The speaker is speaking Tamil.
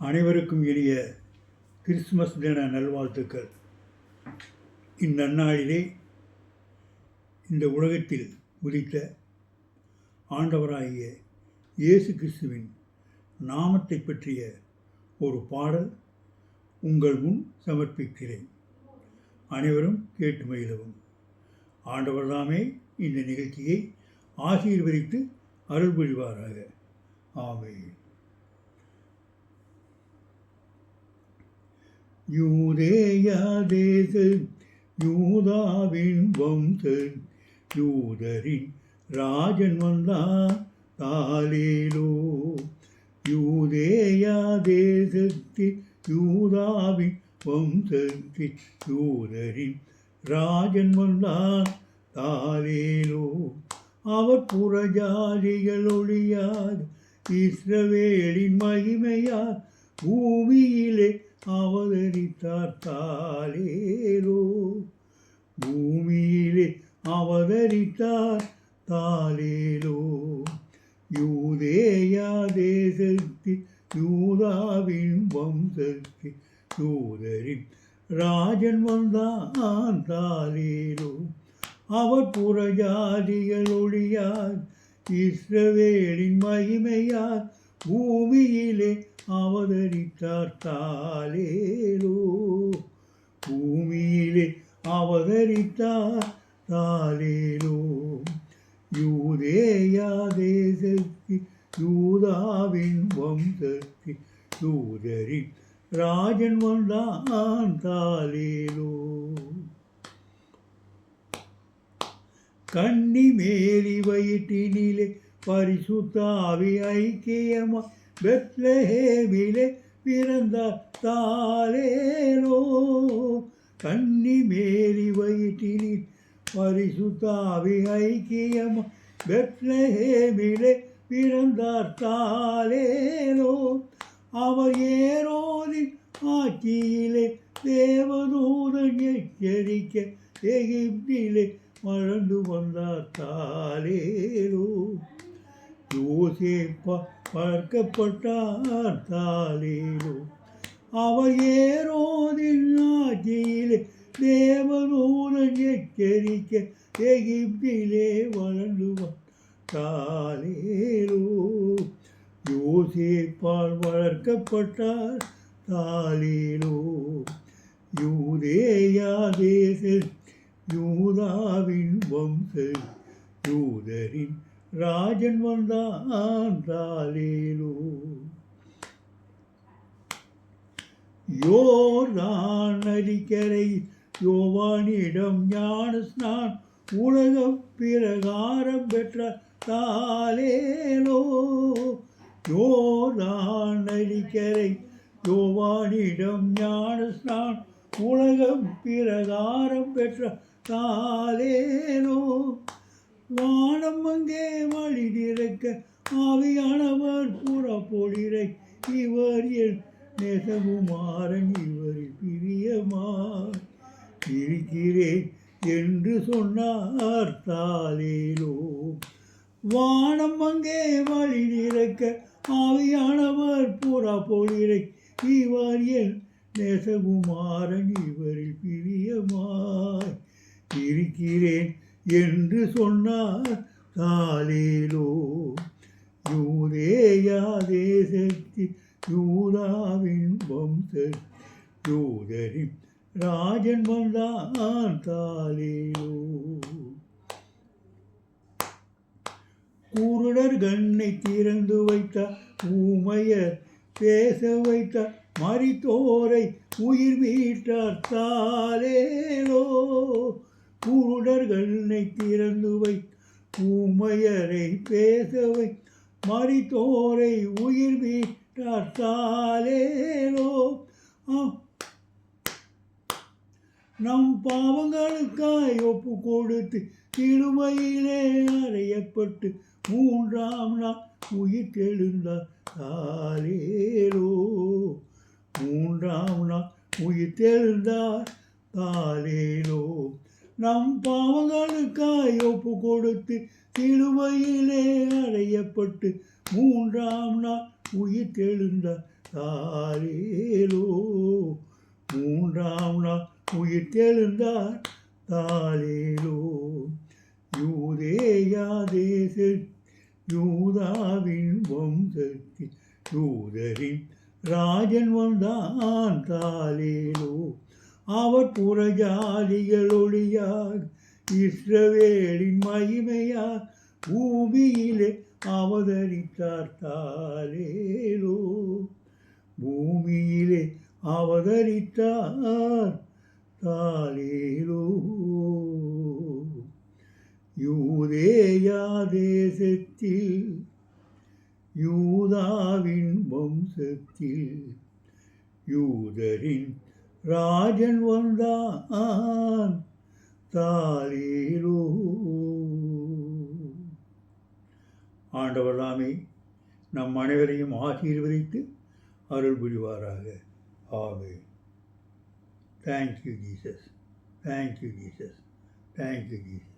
அனைவருக்கும் இனிய கிறிஸ்துமஸ் தின நல்வாழ்த்துக்கள். இந்நன்னாளிலே இந்த உலகத்தில் உதித்த ஆண்டவராகிய இயேசு கிறிஸ்துவின் நாமத்தை பற்றிய ஒரு பாடல் உங்கள் முன் சமர்ப்பிக்கிறேன். அனைவரும் கேட்டு மகிழவும். ஆண்டவர்தாமே இந்த நிகழ்ச்சியை ஆசீர்வதித்து அருள் புரிவாராக. ஆமென். யூதேயா தேச யூதாவின் வம்ச யூதரின் ராஜன் வந்தான் தாலேலோ. யூதேயா தேசத்தில் யூதாவின் வம்சத்தில் யூதரின் ராஜன் வந்தான் தாலேலோ. அவர் புறஜாதிகள் ஒளியார் இஸ்ரவேலின் மகிமையார் பூமியிலே அவதரித்தார் தாலேலோ. பூமியிலே அவதரித்தார் தாலேலோ. யூதேயா தேசத்தில் யூதாவின் வம்சத்தில் யூதரின் ராஜன் வந்தான் தாலேலோ. அவர் புறஜாதிகள் ஒளியார் இஸ்ரவேலின் மகிமையார் பூமியிலே அவதரித்தார் தாலேலோ. பூமியிலே அவதரித்தார் தாலேலோ. யூதேயா தேசத்தில் யூதாவின் வம்சத்தில் யூதரின் ராஜன் வந்தான் தாலேலோ. கன்னி மேரி வயிற்றினிலே பரிசுத்த ஆவி ஐக்கியமா பெத்லஹேமிலே பிறந்தார் தாலேலோ. கன்னி மேரி வயிற்றினில் பரிசுத்த ஆவி ஐக்கியமா பெத்லஹேமிலே பிறந்தார் தாலேலோ. அவர் ஏரோதின் ஆட்சியிலே தேவதூதன் எச்சரிக்க எகிப்திலே மறந்து வந்தார் தாலேலோ. யோசேப்பா பார்க்கப்பட்டார் தாலேலோ. அவர் ஏரோதின் ஆட்சியிலே தேவதூதன் எச்சரிக்க எகிப்திலே வளர்ந்து தாலேலோ. யோசேப்பால் வளர்க்கப்பட்டார் தாலேலோ. யூதேயா தேச யூதாவின் வம்ச யூதரின் ராஜன் வந்தான் தாலேலோ. யோர்தான் நதிக்கரை யோவானிடம் ஞானஸ்நானம் உலகம் பிரகாரம் பெற்ற தாலேலோ. யோர்தான் நதிக்கரை யோவானிடம் ஞானஸ்நானம் உலகம் பிரகாரம் பெற்ற தாலேலோ. வானம் அங்கே வழி திறக்க ஆவியானவர் புறப்பொழிரை இவர் என் நேசகுமாரன் இவரில் பிரியமாய் இருக்கிறேன் என்று சொன்னார் தாலேலோ. வானம் அங்கே வழி திறக்க ஆவியானவர் புறப்பொழிரை இவர் என் நேசகுமாரன் இவரில் பிரியமாய் இருக்கிறேன் என்று சொன்னார் தாலேலோ. யூதேயா தேசத்தில் யூதாவின் வம்ச யூதரின் ராஜன் வந்தான் தாலேலோ. குருடர் கண்ணை திறந்து வைத்தார் ஊமையர் பேச வைத்தார் மரித்தோரை உயிர் மீட்டார் தாலேலோ. குருடர் கண்ணை திறந்து வை ஊமையரை பேசவை மரித்தோரை உயிர் மீட்டார் தாலேலோ. நம் பாவங்களுக்காய் ஒப்பு கொடுத்து சிலுவையிலே அறையப்பட்டு மூன்றாம் நாள் உயிர் தெழுந்தார் தாலேலோ. மூன்றாம் நாள் உயிர் தெழுந்தார் தாலேலோ. நம் பாவங்களுக்காய் ஒப்பு கொடுத்து சிலுவையிலே அறையப்பட்டு மூன்றாம் நாள் உயிர் தெழுந்தார் தாலேலோ. மூன்றாம் நாள் உயிர் தெழுந்தார் தாலேலோ. யூதேயா தேச யூதாவின் வம்சத்தில் யூதரின் ராஜன் வந்தான் தாலேலோ. அவர் புறஜாதிகள் ஒளியார் இஸ்ரவேலின் மகிமையார் பூமியிலே அவதரித்தார் தாலேலோ. பூமியிலே அவதரித்தார் தாலேலோ. யூதேயா தேசத்தில் யூதாவின் வம்சத்தில் யூதரின் ராஜன் வந்தான் தாலேலோ. ஆண்டவர் தாமே நம் அனைவரையும் ஆசீர்வதித்து அருள் புரிவாராக. ஆமென். Thank you Jesus. Thank you Jesus. Thank you Jesus.